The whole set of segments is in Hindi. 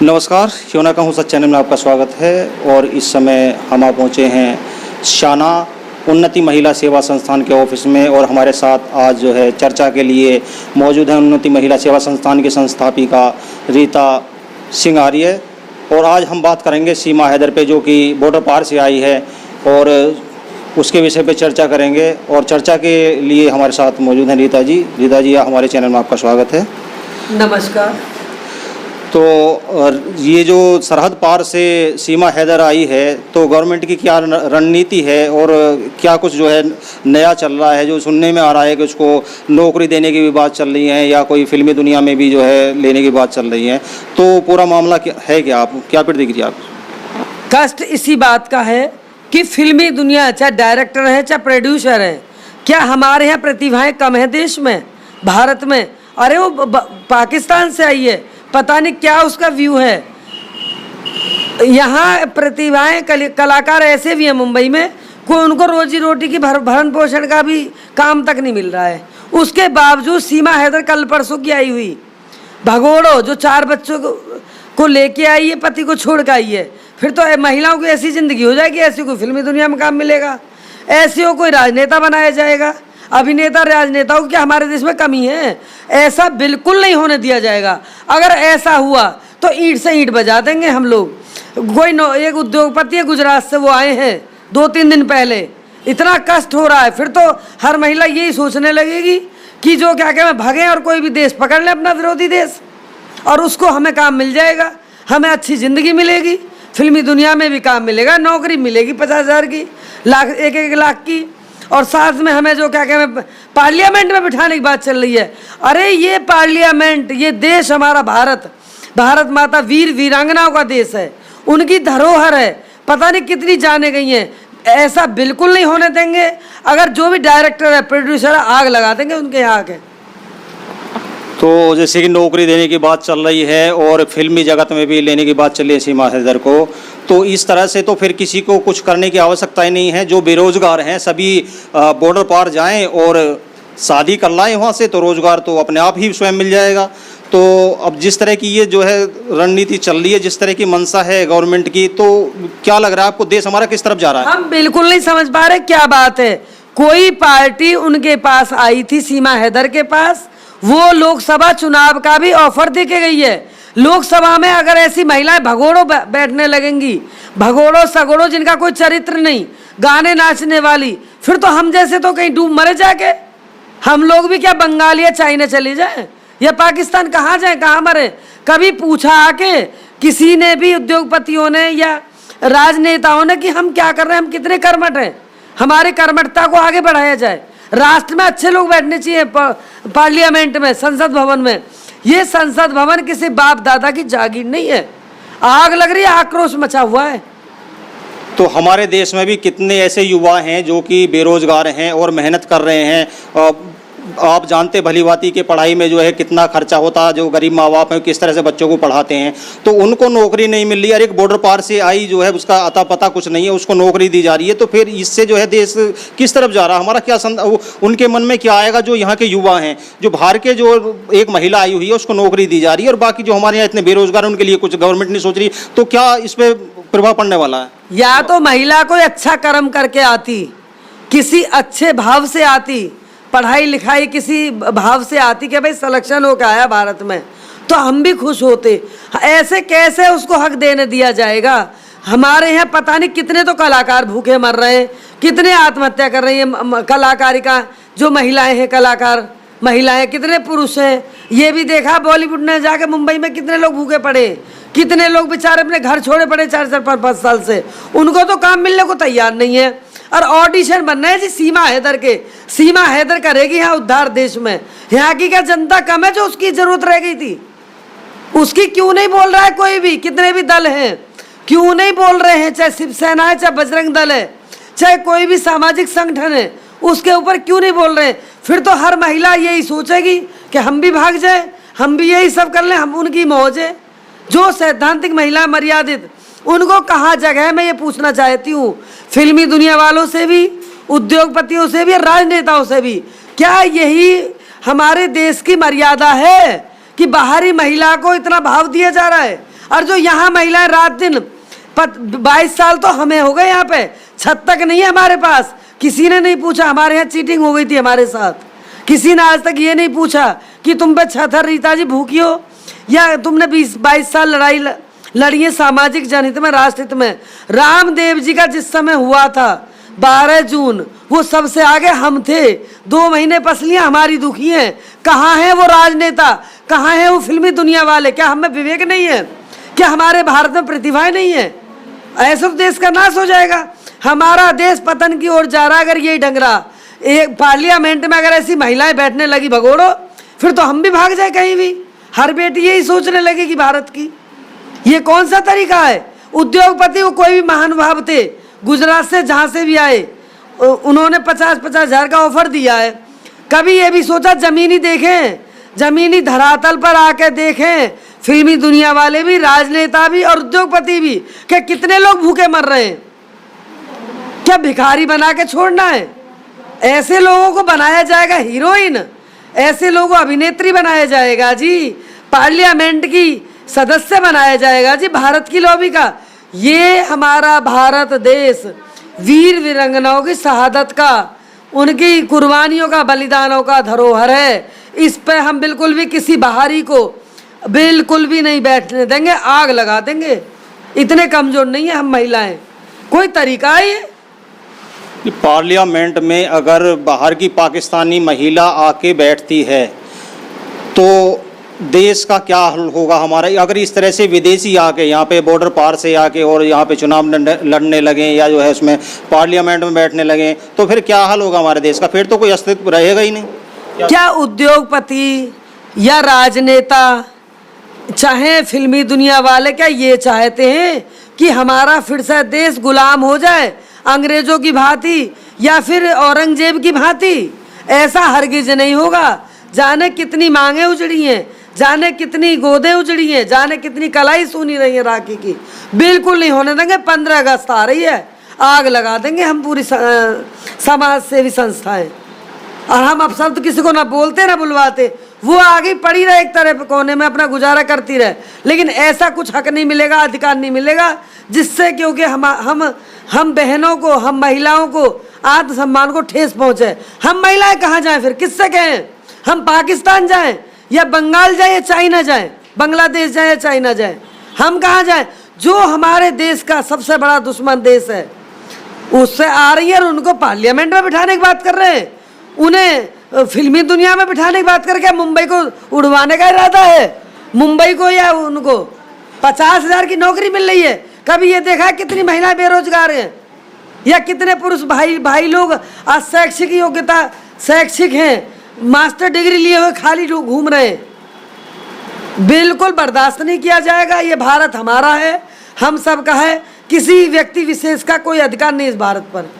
नमस्कार, क्यों ना कहूँ सच चैनल में आपका स्वागत है। और इस समय हम आप पहुँचे हैं शाना उन्नति महिला सेवा संस्थान के ऑफिस में। और हमारे साथ आज जो है चर्चा के लिए मौजूद है उन्नति महिला सेवा संस्थान की संस्थापिका रीता सिंह आर्य। और आज हम बात करेंगे सीमा हैदर पे, जो कि बॉर्डर पार से आई है, और उसके विषय पे चर्चा करेंगे। और चर्चा के लिए हमारे साथ मौजूद हैं रीता जी। रीता जी, हमारे चैनल में आपका स्वागत है। नमस्कार। तो ये जो सरहद पार से सीमा हैदर आई है, तो गवर्नमेंट की क्या रणनीति है और क्या कुछ जो है नया चल रहा है? जो सुनने में आ रहा है कि उसको नौकरी देने की भी बात चल रही है, या कोई फिल्मी दुनिया में भी जो है लेने की बात चल रही है, तो पूरा मामला क्या है? क्या आप क्या प्रतिक्रिया आप? कष्ट इसी बात का है कि फिल्मी दुनिया, चाहे डायरेक्टर है चाहे प्रोड्यूसर है, क्या हमारे यहाँ प्रतिभाएं कम है देश में, भारत में? अरे वो पाकिस्तान से आई है, पता नहीं क्या उसका व्यू है। यहाँ प्रतिभाएं कलाकार ऐसे भी हैं मुंबई में, कोई उनको रोजी रोटी की भरण पोषण का भी काम तक नहीं मिल रहा है। उसके बावजूद सीमा हैदर कल परसों की आई हुई भगोड़ो, जो 4 बच्चों को लेके आई है, पति को छोड़ कर आई है। फिर तो महिलाओं की ऐसी ज़िंदगी हो जाएगी, ऐसी कोई फिल्मी दुनिया में काम मिलेगा? ऐसे हो कोई राजनेता बनाया जाएगा? अभिनेता राजनेताओं की क्या हमारे देश में कमी है? ऐसा बिल्कुल नहीं होने दिया जाएगा। अगर ऐसा हुआ तो ईंट से ईंट बजा देंगे हम लोग। एक उद्योगपति है गुजरात से, वो आए हैं 2-3 दिन पहले। इतना कष्ट हो रहा है, फिर तो हर महिला यही सोचने लगेगी कि जो क्या कहते हैं भागें और कोई भी देश पकड़ ले, अपना विरोधी देश, और उसको हमें काम मिल जाएगा, हमें अच्छी ज़िंदगी मिलेगी, फिल्मी दुनिया में भी काम मिलेगा, नौकरी मिलेगी 50,000 की, लाख 1-1 लाख की, और साथ में हमें जो क्या कहते हैं पार्लियामेंट में बिठाने की बात चल रही है। अरे ये पार्लियामेंट, ये देश हमारा भारत माता वीर वीरांगनाओं का देश है, उनकी धरोहर है, पता नहीं कितनी जाने गई हैं। ऐसा बिल्कुल नहीं होने देंगे। अगर जो भी डायरेक्टर है, प्रोड्यूसर है, आग लगा देंगे उनके यहाँ के। तो जैसे कि नौकरी देने की बात चल रही है और फिल्मी जगत में भी लेने की बात चल रही है सीमा हैदर को, तो इस तरह से तो फिर किसी को कुछ करने की आवश्यकता ही नहीं है। जो बेरोजगार हैं सभी बॉर्डर पार जाएं और शादी कर लाएं वहाँ से, तो रोजगार तो अपने आप ही स्वयं मिल जाएगा। तो अब जिस तरह की ये जो है रणनीति चल रही है, जिस तरह की मंशा है गवर्नमेंट की, तो क्या लग रहा है आपको देश हमारा किस तरफ जा रहा है? हम बिल्कुल नहीं समझ पा रहे क्या बात है। कोई पार्टी उनके पास आई थी, सीमा हैदर के पास, वो लोकसभा चुनाव का भी ऑफर दे के गई है। लोकसभा में अगर ऐसी महिलाएं भगोड़ों बैठने लगेंगी, भगोड़ों सगोड़ों जिनका कोई चरित्र नहीं, गाने नाचने वाली, फिर तो हम जैसे तो कहीं डूब मरे जाके। हम लोग भी क्या बंगाल या चाइना चले जाएं या पाकिस्तान, कहाँ जाएं, कहाँ मरे? कभी पूछा आके किसी ने भी, उद्योगपतियों ने या राजनेताओं ने, कि हम क्या कर रहे हैं, हम कितने कर्मठ हैं, हमारी कर्मठता को आगे बढ़ाया जाए। राष्ट्र में अच्छे लोग बैठने चाहिए, पार्लियामेंट में, संसद भवन में। ये संसद भवन किसी बाप दादा की जागीर नहीं है। आग लग रही है, आक्रोश मचा हुआ है। तो हमारे देश में भी कितने ऐसे युवा हैं जो कि बेरोजगार हैं और मेहनत कर रहे हैं। आप जानते भली भांति के पढ़ाई में जो है कितना खर्चा होता है, जो गरीब माँ बाप हैं किस तरह से बच्चों को पढ़ाते हैं, तो उनको नौकरी नहीं मिल रही है। और एक बॉर्डर पार से आई जो है, उसका अता पता कुछ नहीं है, उसको नौकरी दी जा रही है। तो फिर इससे जो है देश किस तरफ जा रहा है? हमारा क्या उनके मन में क्या आएगा? जो यहाँ के युवा हैं, जो बाहर के, जो एक महिला आई हुई है उसको नौकरी दी जा रही है, और बाकी जो हमारे यहाँ इतने बेरोजगार हैं उनके लिए कुछ गवर्नमेंट नहीं सोच रही, तो क्या इस पर प्रभाव पड़ने वाला है? या तो महिला कोई अच्छा कर्म करके आती, किसी अच्छे भाव से आती, पढ़ाई लिखाई किसी भाव से आती कि भाई सिलेक्शन होकर आया भारत में, तो हम भी खुश होते। ऐसे कैसे उसको हक देने दिया जाएगा? हमारे यहाँ पता नहीं कितने तो कलाकार भूखे मर रहे हैं, कितने आत्महत्या कर रही हैं कलाकारिका, जो महिलाएं हैं, कलाकार महिलाएं, कितने पुरुष हैं। ये भी देखा बॉलीवुड ने जाके मुंबई में कितने लोग भूखे पड़े, कितने लोग बेचारे अपने घर छोड़े पड़े 4-5 साल से, उनको तो काम मिलने को तैयार नहीं है। और ऑडिशन बनना है जी सीमा हैदर के। सीमा हैदर करेगी यहाँ उद्धार देश में? यहाँ की क्या जनता कम है जो उसकी जरूरत रह गई थी? उसकी क्यों नहीं बोल रहा है कोई भी? कितने भी दल हैं, क्यों नहीं बोल रहे हैं? चाहे शिवसेना है, चाहे बजरंग दल है, चाहे कोई भी सामाजिक संगठन है, उसके ऊपर क्यों नहीं बोल रहे हैं? फिर तो हर महिला यही सोचेगी कि हम भी भाग जाए, हम भी यही सब कर लें, हम उनकी मौज है। जो सैद्धांतिक महिला मर्यादित, उनको कहाँ जगह है? मैं ये पूछना चाहती हूँ फिल्मी दुनिया वालों से भी, उद्योगपतियों से भी, राजनेताओं से भी। क्या यही हमारे देश की मर्यादा है कि बाहरी महिला को इतना भाव दिया जा रहा है? और जो यहाँ महिलाएं रात दिन 22 साल तो हमें हो गए, यहाँ पे छत तक नहीं है हमारे पास। किसी ने नहीं पूछा, हमारे यहाँ चीटिंग हो गई थी हमारे साथ, किसी ने आज तक ये नहीं पूछा कि तुम पे छत है रीता जी भूखी हो, या तुमने 22 साल लड़ाई लड़ी है सामाजिक जनहित में, राष्ट्रहित में। रामदेव जी का जिस समय हुआ था 12 जून, वो सबसे आगे हम थे। 2 महीने पसलियां हमारी दुखी हैं। कहाँ है वो राजनेता, कहाँ है वो फिल्मी दुनिया वाले? क्या हमें विवेक नहीं है? क्या हमारे भारत में प्रतिभाएं नहीं है? ऐसा तो देश का नाश हो जाएगा। हमारा देश पतन की ओर जा रहा है अगर यही ढंग रहा। एक पार्लियामेंट में अगर ऐसी महिलाएं बैठने लगी भगोड़ो, फिर तो हम भी भाग जाए कहीं भी। हर बेटी यही सोचने लगेगी भारत की। ये कौन सा तरीका है? उद्योगपति को कोई भी महानुभाव थे गुजरात से, जहाँ से भी आए, उन्होंने 50-50 हज़ार का ऑफर दिया है। कभी ये भी सोचा जमीनी देखें, जमीनी धरातल पर आके देखें, फिल्मी दुनिया वाले भी, राजनेता भी और उद्योगपति भी, कि कितने लोग भूखे मर रहे हैं। क्या भिखारी बना के छोड़ना है? ऐसे लोगों को बनाया जाएगा हीरोइन, ऐसे लोगों को अभिनेत्री बनाया जाएगा जी, पार्लियामेंट की सदस्य बनाया जाएगा जी, भारत की लॉबी का। ये हमारा भारत देश वीर वीरांगनाओं की शहादत का, उनकी कुर्बानियों का, बलिदानों का धरोहर है। इस पे हम बिल्कुल भी किसी बाहरी को बिल्कुल भी नहीं बैठने देंगे, आग लगा देंगे। इतने कमजोर नहीं है हम महिलाएं। कोई तरीका है ये? पार्लियामेंट में अगर बाहर की पाकिस्तानी महिला आके बैठती है तो देश का क्या हल होगा हमारा? अगर इस तरह से विदेशी आके यहाँ पे बॉर्डर पार से आके और यहाँ पे चुनाव लड़ने लगे या जो है उसमें पार्लियामेंट में बैठने लगे तो फिर क्या हल होगा हमारे देश का? फिर तो कोई अस्तित्व रहेगा ही नहीं। क्या उद्योगपति या राजनेता, चाहे फिल्मी दुनिया वाले, क्या ये चाहते हैं कि हमारा फिर से देश गुलाम हो जाए अंग्रेजों की भांति या फिर औरंगजेब की भांति? ऐसा हरगिज नहीं होगा। जाने कितनी मांगे उजड़ी हैं, जाने कितनी गोदे उजड़ी हैं, जाने कितनी कलाई सुनी रही है राखी की। बिल्कुल नहीं होने देंगे। 15 अगस्त आ रही है, आग लगा देंगे हम पूरी समाज सेवी संस्थाएं। और हम अब सब तो किसी को ना बोलते ना बुलवाते, वो आगे पड़ी रहे एक तरह कोने में अपना गुजारा करती रहे। लेकिन ऐसा कुछ हक नहीं मिलेगा, अधिकार नहीं मिलेगा जिससे, क्योंकि हम बहनों को, हम महिलाओं को आत्मसम्मान को ठेस पहुंचे। हम महिलाएं कहाँ जाएं फिर? किससे कहें? हम पाकिस्तान जाएं या बंगाल जाएं या चाइना जाएं, बांग्लादेश जाएं या चाइना जाएं? हम कहाँ जाएं? जो हमारे देश का सबसे बड़ा दुश्मन देश है उससे आ रही है और उनको पार्लियामेंट में बिठाने की बात कर रहे हैं, उन्हें फिल्मी दुनिया में बिठाने की बात करके मुंबई को उड़वाने का इरादा है। मुंबई को या उनको 50,000 की नौकरी मिल रही है। कभी ये देखा है कितनी महिलाएं बेरोजगार हैं या कितने पुरुष भाई लोग आज शैक्षिक योग्यता, शैक्षिक हैं, मास्टर डिग्री लिए हुए खाली घूम रहे हैं? बिल्कुल बर्दाश्त नहीं किया जाएगा। ये भारत हमारा है, हम सब का है, किसी व्यक्ति विशेष का कोई अधिकार नहीं इस भारत पर।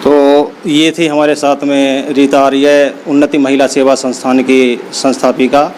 तो ये थी हमारे साथ में रीता आर्य, उन्नति महिला सेवा संस्थान की संस्थापिका।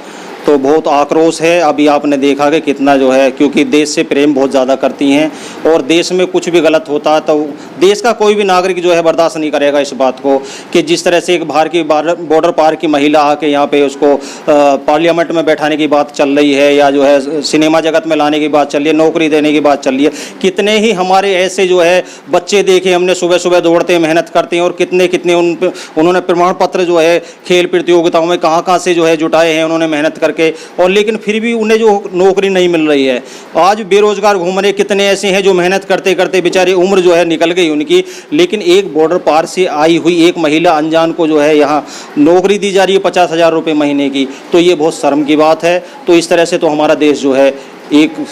तो बहुत आक्रोश है, अभी आपने देखा कि कितना जो है, क्योंकि देश से प्रेम बहुत ज़्यादा करती हैं और देश में कुछ भी गलत होता है तो देश का कोई भी नागरिक जो है बर्दाश्त नहीं करेगा इस बात को कि जिस तरह से एक बाहर की बॉर्डर पार की महिला आके यहाँ पे उसको पार्लियामेंट में बैठाने की बात चल रही है या जो है सिनेमा जगत में लाने की बात चल रही है, नौकरी देने की बात चल रही है। कितने ही हमारे ऐसे जो है बच्चे देखे हमने, सुबह सुबह दौड़ते हैं, मेहनत करते हैं और कितने उन्होंने प्रमाण पत्र जो है खेल प्रतियोगिताओं में कहाँ से जो है जुटाए हैं उन्होंने मेहनत करके, और लेकिन फिर भी उन्हें जो नौकरी नहीं मिल रही है। आज बेरोजगार घूम रहे कितने ऐसे हैं जो मेहनत करते करते बेचारे उम्र जो है निकल गई उनकी, लेकिन एक बॉर्डर पार से आई हुई एक महिला अनजान को जो है यहाँ नौकरी दी जा रही है 50,000 रुपये महीने की। तो ये बहुत शर्म की बात है। तो इस तरह से तो हमारा देश जो है एक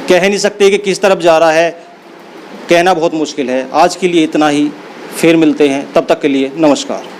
कह नहीं सकते कि किस तरफ जा रहा है, कहना बहुत मुश्किल है। आज के लिए इतना ही, फिर मिलते हैं, तब तक के लिए नमस्कार।